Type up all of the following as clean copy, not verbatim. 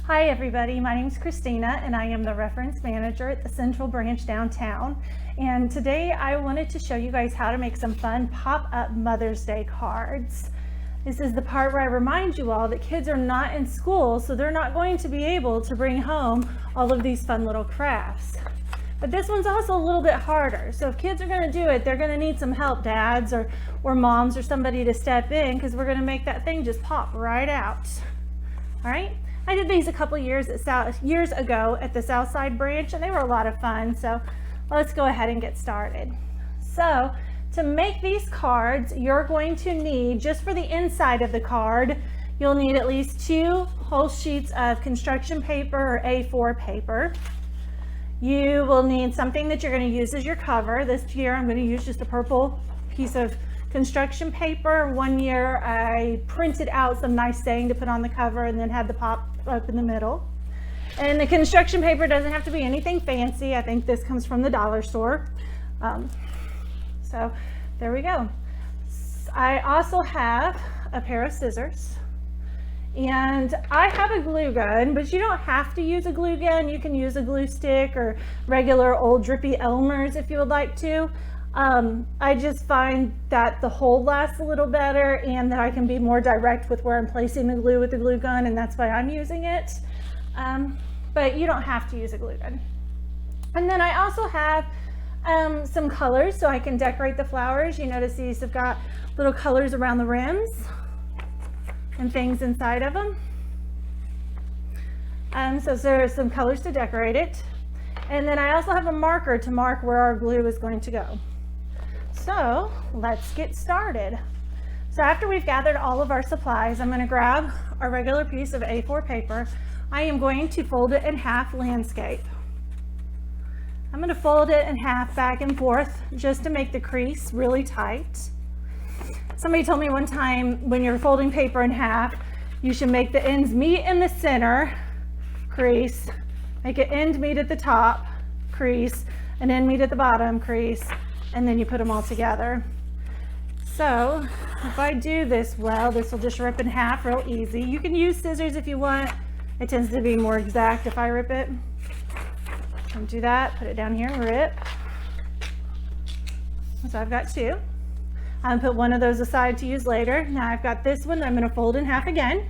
Hi everybody, my name is Christina and I am the reference manager at the Central Branch downtown. And today I wanted to show you guys how to make some fun pop-up Mother's Day cards. This is the part where I remind you all that kids are not in school, so they're not going to be able to bring home all of these fun little crafts. But this one's also a little bit harder. So if kids are going to do it, they're going to need some help, dads or moms or somebody to step in, because we're going to make that thing just pop right out. All right. I did these a couple years ago at the Southside branch, and they were a lot of fun. So let's go ahead and get started. So to make these cards, you're going to need, just for the inside of the card, you'll need at least 2 whole sheets of construction paper or A4 paper. You will need something that you're going to use as your cover. This year I'm going to use just a purple piece of construction paper. One year I printed out some nice saying to put on the cover and then had the pop up in the middle. And the construction paper doesn't have to be anything fancy. I think this comes from the dollar store. So there we go. I also have a pair of scissors. And I have a glue gun, but you don't have to use a glue gun. You can use a glue stick or regular old drippy Elmer's if you would like to. I just find that the hold lasts a little better and that I can be more direct with where I'm placing the glue with the glue gun, and that's why I'm using it. But you don't have to use a glue gun. And then I also have some colors so I can decorate the flowers. You notice these have got little colors around the rims and things inside of them. So there are some colors to decorate it. And then I also have a marker to mark where our glue is going to go. So let's get started. So after we've gathered all of our supplies, I'm going to grab our regular piece of A4 paper. I am going to fold it in half landscape. I'm going to fold it in half back and forth just to make the crease really tight. Somebody told me one time when you're folding paper in half, you should make the ends meet in the center crease, make an end meet at the top crease, an end meet at the bottom crease, and then you put them all together. So if I do this well, this will just rip in half real easy. You can use scissors if you want. It tends to be more exact if I rip it. And do that, put it down here and rip. So I've got 2. I'm gonna put one of those aside to use later. Now I've got this one that I'm gonna fold in half again.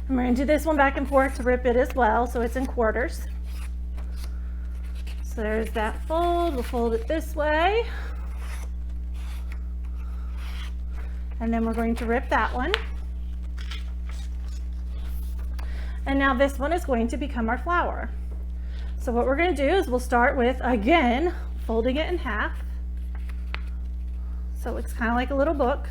I'm going to do this one back and forth to rip it as well, so it's in quarters. So there's that fold. We'll fold it this way. And then we're going to rip that one. And now this one is going to become our flower. So what we're going to do is we'll start with, again, folding it in half. So it looks kind of like a little book.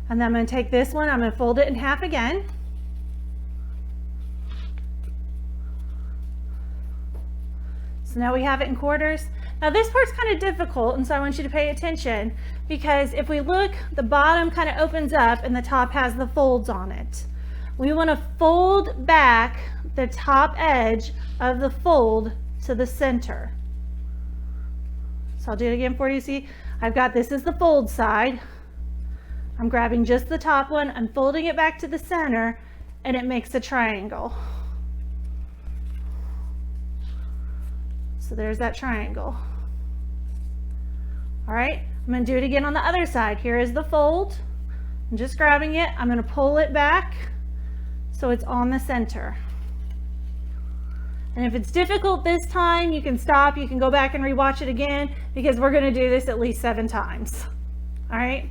And then I'm going to take this one, I'm going to fold it in half again. So now we have it in quarters. Now this part's kind of difficult, and so I want you to pay attention, because if we look, the bottom kind of opens up and the top has the folds on it. We want to fold back the top edge of the fold to the center. So I'll do it again for you. See, I've got this is the fold side. I'm grabbing just the top one, I'm folding it back to the center, and it makes a triangle. So there's that triangle. All right, I'm going to do it again on the other side. Here is the fold. I'm just grabbing it. I'm going to pull it back so it's on the center. And if it's difficult this time, you can stop. You can go back and rewatch it again, because we're going to do this at least 7 times. All right.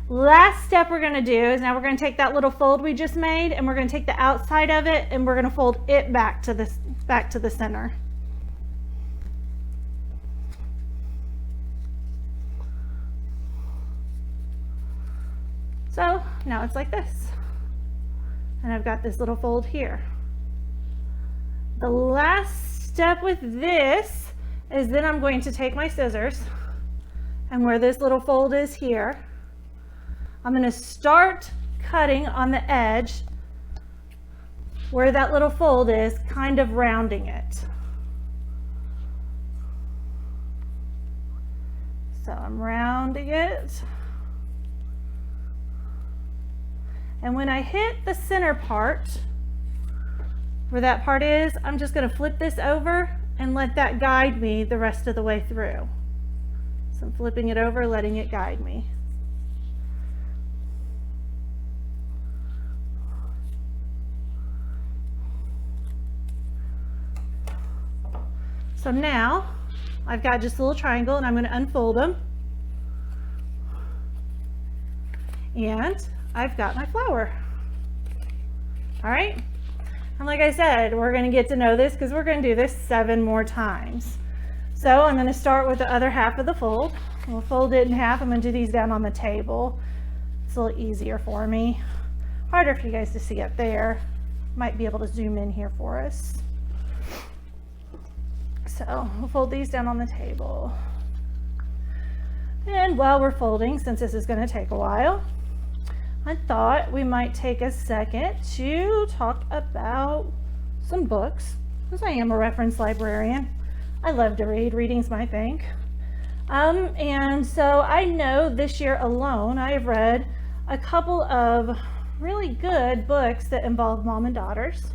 Last step we're going to do is now we're going to take that little fold we just made, and we're going to take the outside of it and we're going to fold it back to the center. So now it's like this, and I've got this little fold here. The last step with this is then I'm going to take my scissors, and where this little fold is here, I'm going to start cutting on the edge where that little fold is, kind of rounding it. So I'm rounding it And when I hit the center part, where that part is, I'm just going to flip this over and let that guide me the rest of the way through. So I'm flipping it over, letting it guide me. So now I've got just a little triangle and I'm going to unfold them. And I've got my flower. All right. And like I said, we're going to get to know this because we're going to do this 7 more times. So I'm going to start with the other half of the fold. We'll fold it in half. I'm going to do these down on the table. It's a little easier for me. Harder for you guys to see up there. Might be able to zoom in here for us. So we'll fold these down on the table. And while we're folding, since this is going to take a while, I thought we might take a second to talk about some books, because I am a reference librarian. I love to read. Reading's my thing. And so I know this year alone I have read a couple of really good books that involve mom and daughters.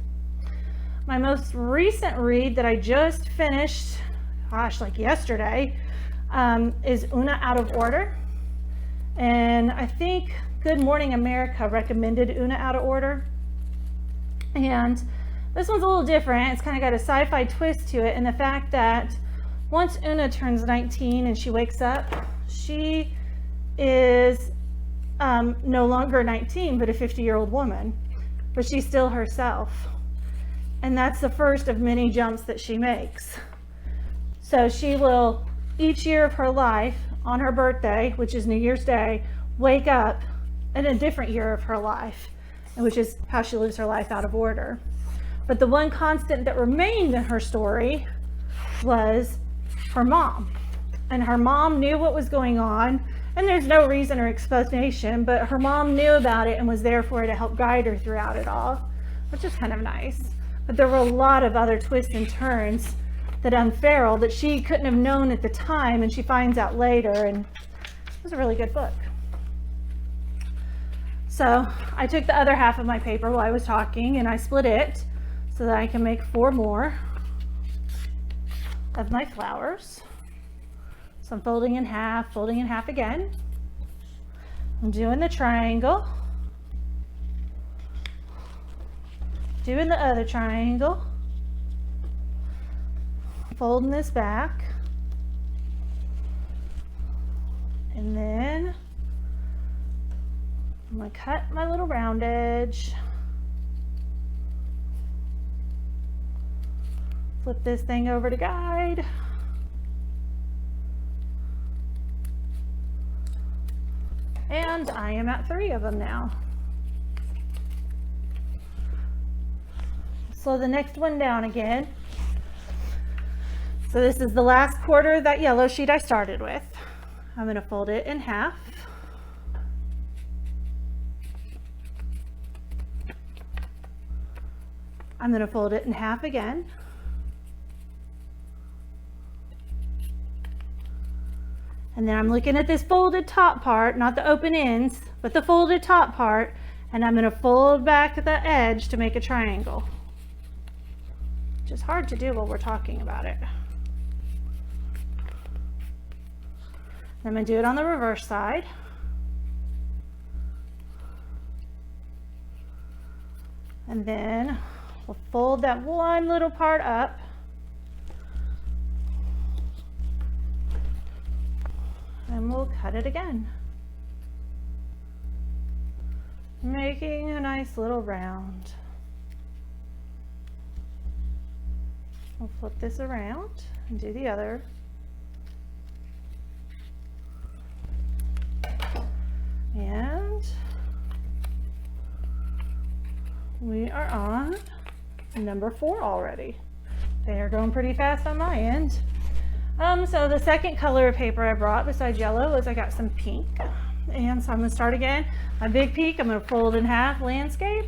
My most recent read that I just finished, gosh, like yesterday, is Una Out of Order. And I think Good Morning America recommended Una Out of Order. And this one's a little different. It's kind of got a sci-fi twist to it, and the fact that once Una turns 19 and she wakes up, she is no longer 19, but a 50-year-old woman, but she's still herself. And that's the first of many jumps that she makes. So she will, each year of her life, on her birthday, which is New Year's Day, wake up in a different year of her life, which is how she lives her life out of order. But the one constant that remained in her story was her mom. And her mom knew what was going on, and there's no reason or explanation, but her mom knew about it and was there for her to help guide her throughout it all, which is kind of nice. But there were a lot of other twists and turns that unfurled that she couldn't have known at the time, and she finds out later, and it was a really good book. So I took the other half of my paper while I was talking and I split it so that I can make 4 more of my flowers. So I'm folding in half again. I'm doing the triangle, doing the other triangle, folding this back, and then I'm going to cut my little round edge, flip this thing over to guide, and I am at 3 of them now. Slow the next one down again. So this is the last quarter of that yellow sheet I started with. I'm going to fold it in half. I'm going to fold it in half again. And then I'm looking at this folded top part, not the open ends, but the folded top part, and I'm going to fold back the edge to make a triangle. Which is hard to do while we're talking about it. I'm going to do it on the reverse side. And then we'll fold that one little part up. And we'll cut it again. Making a nice little round. We'll flip this around and do the other. And we are on number 4 already. They are going pretty fast on my end. So the second color of paper I brought besides yellow was I got some pink. And so I'm going to start again. My big peak, I'm going to fold in half, landscape.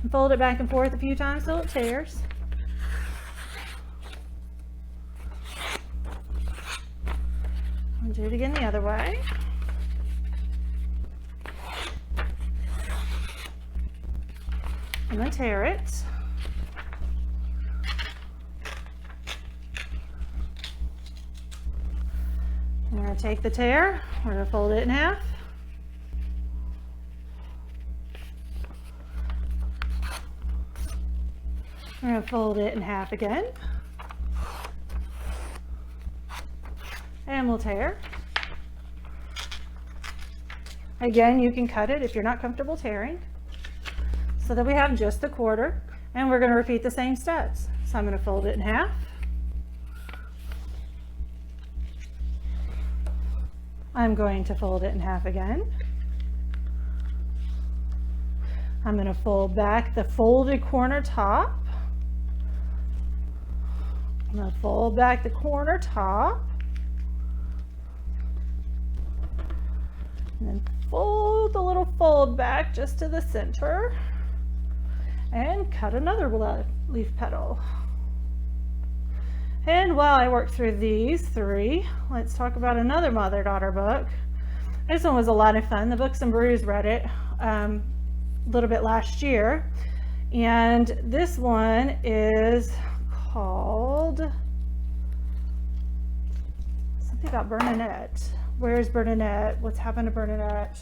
And fold it back and forth a few times till it tears. I'll do it again the other way. I'm going to tear it. I'm going to take the tear, we're going to fold it in half. We're going to fold it in half again. And we'll tear. Again, you can cut it if you're not comfortable tearing, so that we have just the quarter. And we're going to repeat the same steps. So I'm going to fold it in half. I'm going to fold it in half again. I'm going to fold back the folded corner top. I'm going to fold back the corner top. And then fold the little fold back just to the center. And cut another leaf petal. And while I work through these three, let's talk about another mother-daughter book. This one was a lot of fun. The Books and Brews read it a little bit last year. And this one is called something about Bernadette. Where's Bernadette? What's happened to Bernadette?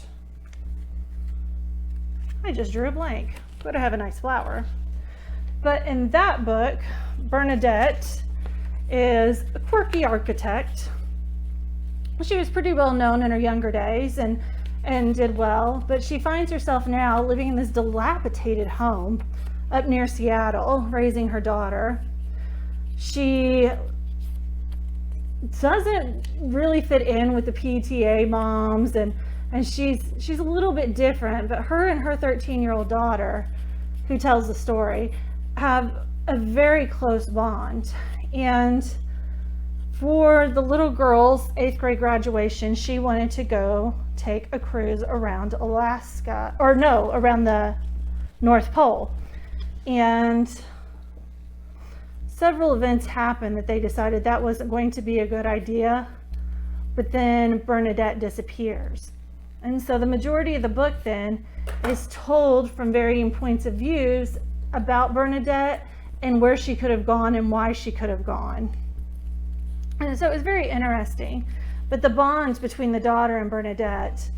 I just drew a blank. But I have a nice flower. But in that book, Bernadette is a quirky architect. She was pretty well known in her younger days and did well, but she finds herself now living in this dilapidated home up near Seattle, raising her daughter. She doesn't really fit in with the PTA moms, and she's a little bit different, but her and her 13-year-old daughter, who tells the story, have a very close bond. And for the little girl's 8th grade graduation, she wanted to go take a cruise around Alaska, or no, around the North Pole. And several events happened that they decided that wasn't going to be a good idea, but then Bernadette disappears. And so the majority of the book then is told from varying points of views about Bernadette and where she could have gone and why she could have gone. And so it was very interesting. But the bond between the daughter and Bernadette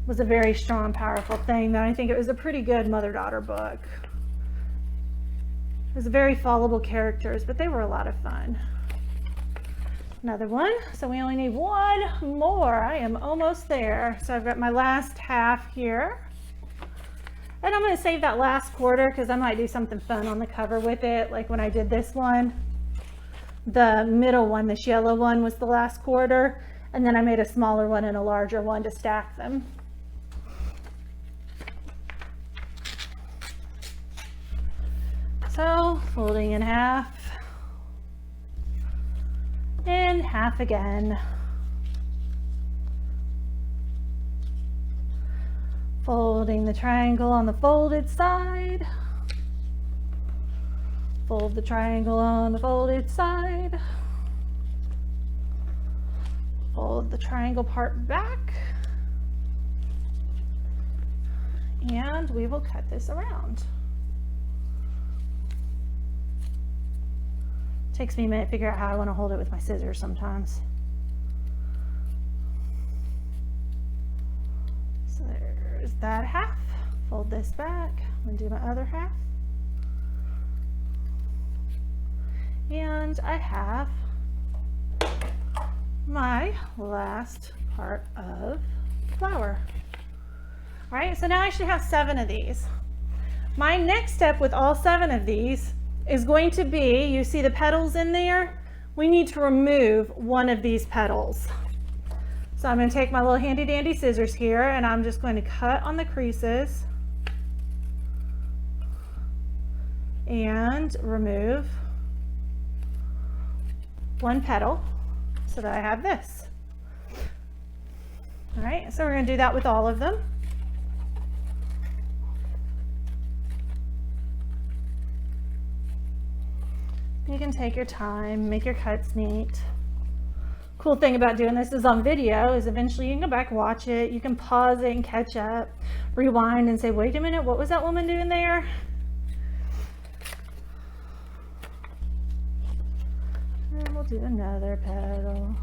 was a very strong, powerful thing that I think it was a pretty good mother-daughter book. It was very followable characters, but they were a lot of fun. Another one. So we only need one more. I am almost there. So I've got my last half here. And I'm going to save that last quarter because I might do something fun on the cover with it, like when I did this one. The middle one, this yellow one, was the last quarter, and then I made a smaller one and a larger one to stack them. So folding in half and half again. Folding the triangle on the folded side. Fold the triangle on the folded side. Fold the triangle part back. And we will cut this around. Takes me a minute to figure out how I want to hold it with my scissors sometimes. So there's that half. Fold this back. I'm going to do my other half. And I have my last part of flower. All right, so now I should have 7 of these. My next step with all 7 of these is going to be, you see the petals in there? We need to remove one of these petals. So I'm going to take my little handy dandy scissors here and I'm just going to cut on the creases and remove one petal so that I have this. All right, so we're going to do that with all of them. You can take your time, make your cuts neat. Cool thing about doing this is on video is eventually you can go back, watch it, you can pause it and catch up, rewind and say, wait a minute, what was that woman doing there? do another petal.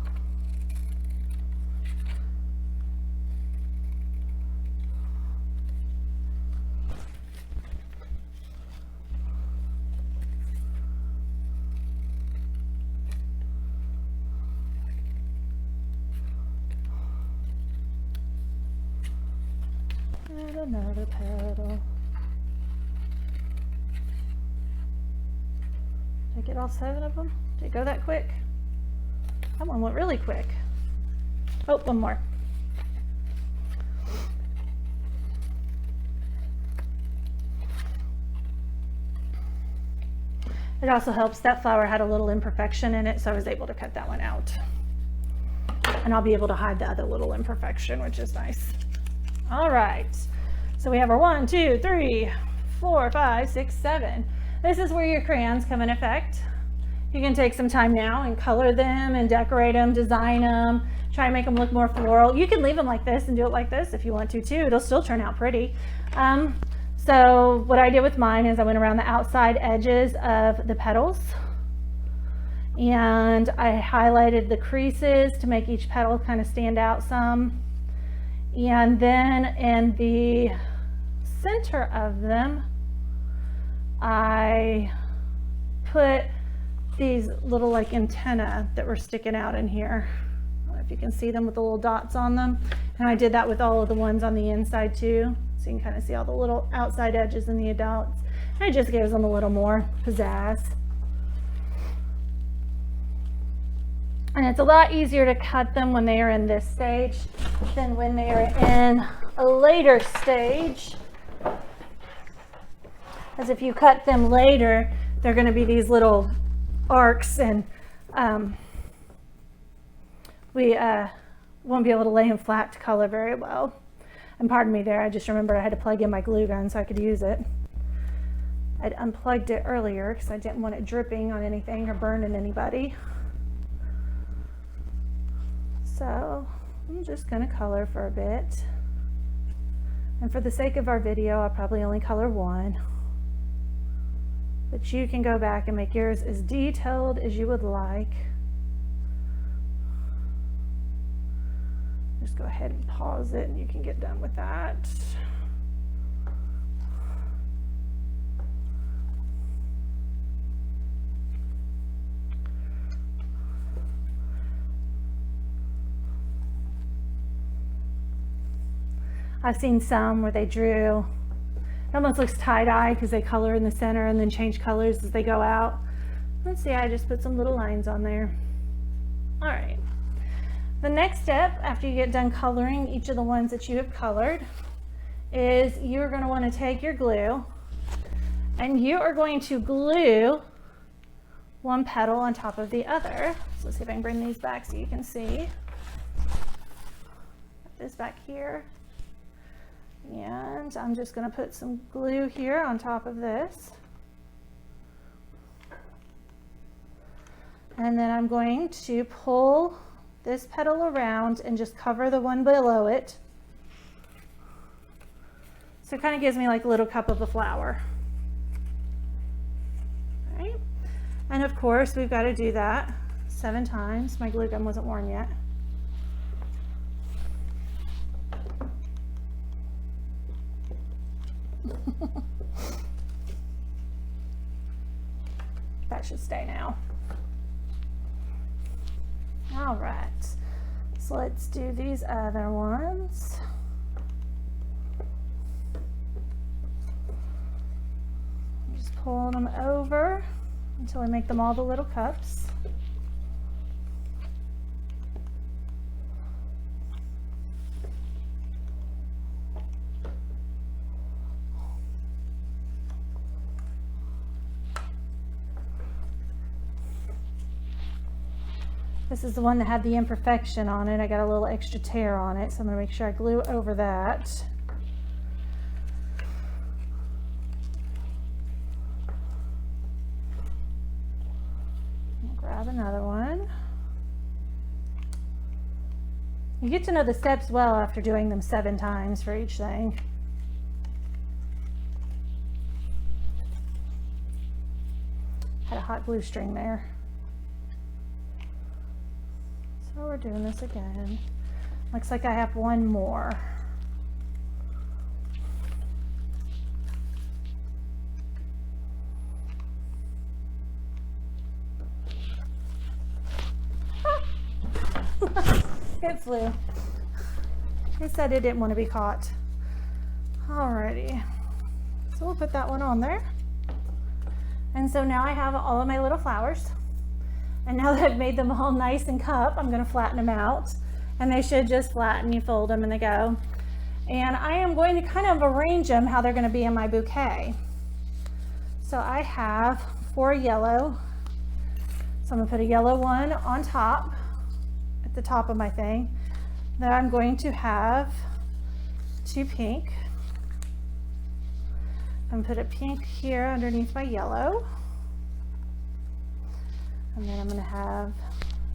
And another petal. Did I get all 7 of them? Did it go that quick? That one went really quick. Oh, one more. It also helps that flower had a little imperfection in it, so I was able to cut that one out. And I'll be able to hide the other little imperfection, which is nice. All right, so we have our 1, 2, 3, 4, 5, 6, 7. This is where your crayons come in effect. You can take some time now and color them and decorate them, design them, try and make them look more floral. You can leave them like this and do it like this if you want to too. It'll still turn out pretty. So what I did with mine is I went around the outside edges of the petals and I highlighted the creases to make each petal kind of stand out some. And then in the center of them, I put these little like antennae that were sticking out in here. I don't know if you can see them with the little dots on them. And I did that with all of the ones on the inside too. So you can kind of see all the little outside edges in the adults. And it just gives them a little more pizzazz. And it's a lot easier to cut them when they are in this stage than when they are in a later stage. As if you cut them later, they're going to be these little arcs and we won't be able to lay them flat to color very well. And pardon me there, I just remembered I had to plug in my glue gun so I could use it. I'd unplugged it earlier because I didn't want it dripping on anything or burning anybody. So I'm just going to color for a bit. And for the sake of our video, I'll probably only color one. But you can go back and make yours as detailed as you would like. Just go ahead and pause it and you can get done with that. I've seen some where they drew, it almost looks tie-dye because they color in the center and then change colors as they go out. Let's see, I just put some little lines on there. All right. The next step after you get done coloring each of the ones that you have colored is you're going to want to take your glue and you are going to glue one petal on top of the other. So let's see if I can bring these back so you can see. Put this back here. And I'm just going to put some glue here on top of this. And then I'm going to pull this petal around and just cover the one below it. So it kind of gives me like a little cup of a flower. All right. And of course, we've got to do that 7 times. My glue gun wasn't worn yet. That should stay now. All right, so let's do these other ones. Just pull them over until I make them all the little cups. This is the one that had the imperfection on it. I got a little extra tear on it, so I'm going to make sure I glue over that. I'll grab another one. You get to know the steps well after doing them 7 times for each thing. Had a hot glue string there. So we're doing this again. Looks like I have one more. It flew. It said it didn't want to be caught. Alrighty. So we'll put that one on there. And so now I have all of my little flowers. And now that I've made them all nice and cup, I'm going to flatten them out. And they should just flatten. You fold them and they go. And I am going to kind of arrange them how they're going to be in my bouquet. So I have 4 yellow. So I'm going to put a yellow one on top, at the top of my thing. Then I'm going to have 2 pink. I'm going to put a pink here underneath my yellow. And then I'm going to have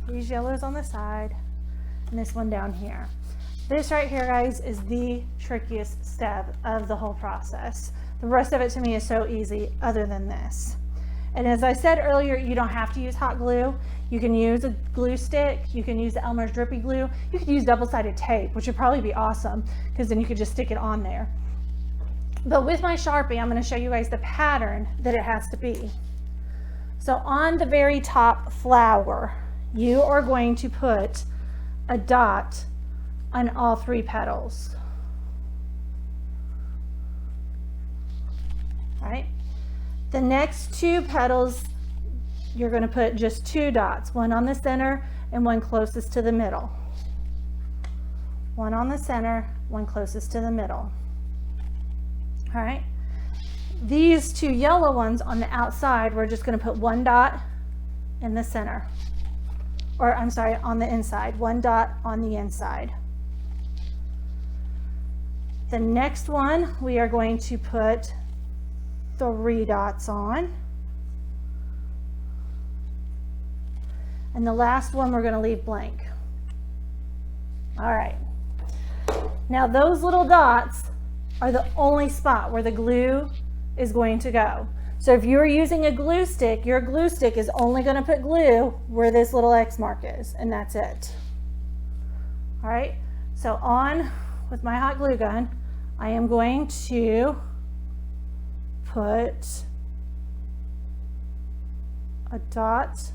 these yellows on the side and this one down here. This right here, guys, is the trickiest step of the whole process. The rest of it to me is so easy other than this. And as I said earlier, you don't have to use hot glue. You can use a glue stick. You can use the Elmer's drippy glue. You could use double-sided tape, which would probably be awesome because then you could just stick it on there. But with my Sharpie, I'm going to show you guys the pattern that it has to be. So on the very top flower, you are going to put a dot on all 3 petals. All right. The next 2 petals, you're going to put just 2 dots, one on the center and one closest to the middle. One on the center, one closest to the middle. All right. These 2 yellow ones on the outside, we're just going to put 1 dot in the center. Or I'm sorry, on the inside, 1 dot on the inside. The next one, we are going to put 3 dots on. And the last one we're going to leave blank. All right. Now those little dots are the only spot where the glue is going to go. So if you're using a glue stick, your glue stick is only going to put glue where this little X mark is, and that's it. All right. So on with my hot glue gun, I am going to put a dot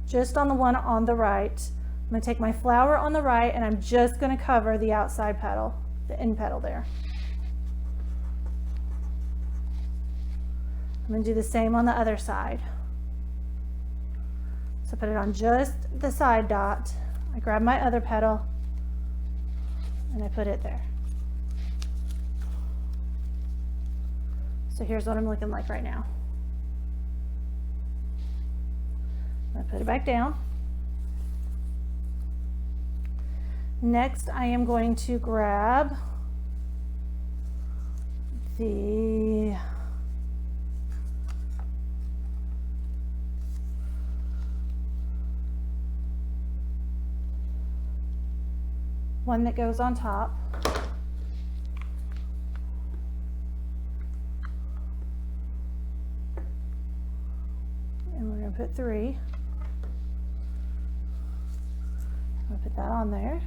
just on the one on the right. I'm going to take my flower on the right and I'm just going to cover the outside petal, the end petal there. I'm going to do the same on the other side. So put it on just the side dot. I grab my other petal and I put it there. So here's what I'm looking like right now. I'm going to put it back down. Next, I am going to grab the one that goes on top. And we're going to put 3. I'm going to put that on there.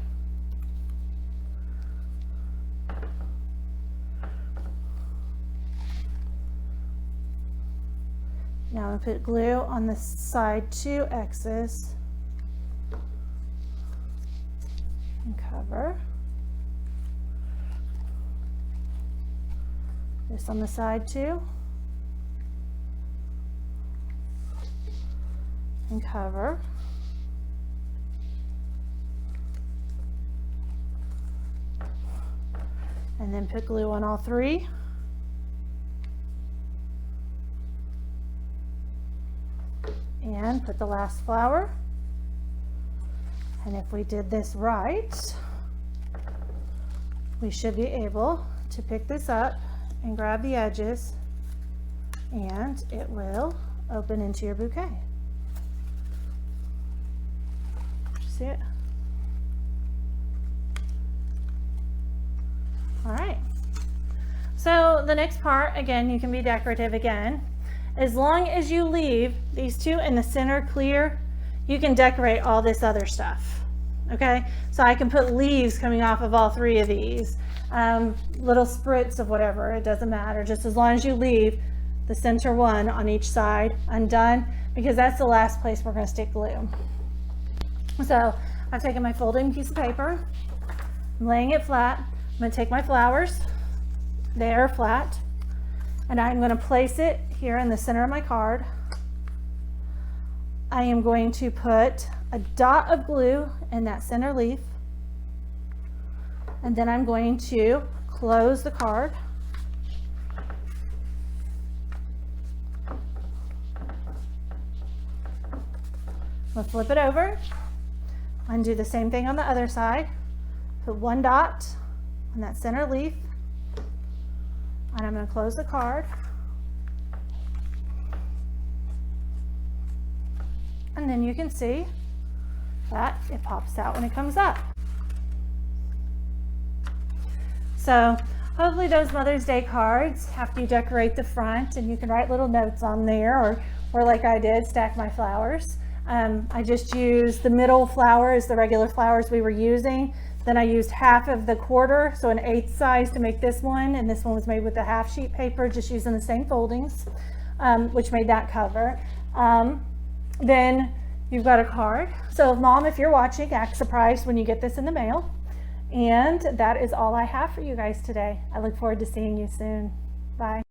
Now I'm going to put glue on the side 2 X's and cover. This on the side 2 and cover. And then put glue on all 3. And put the last flower. And if we did this right, we should be able to pick this up and grab the edges, and it will open into your bouquet. See it? All right. So the next part, again, you can be decorative again. As long as you leave these 2 in the center clear, you can decorate all this other stuff. Okay, so I can put leaves coming off of all 3 of these, little spritz of whatever, it doesn't matter, just as long as you leave the center one on each side undone, because that's the last place we're going to stick glue. So I've taken my folding piece of paper, I'm laying it flat, I'm going to take my flowers, they are flat, and I'm going to place it here in the center of my card. I am going to put a dot of glue in that center leaf, and then I'm going to close the card. We'll flip it over and do the same thing on the other side. Put 1 dot on that center leaf, and I'm going to close the card. And then you can see that it pops out when it comes up. So hopefully those Mother's Day cards, after you decorate the front, and you can write little notes on there, or like I did, stack my flowers. I just used the middle flower as the regular flowers we were using. Then I used half of the quarter, so an 1/8 size to make this one, and this one was made with the half sheet paper, just using the same foldings, which made that cover. Then you've got a card. So Mom, if you're watching, act surprised when you get this in the mail. And that is all I have for you guys today. I look forward to seeing you soon. Bye.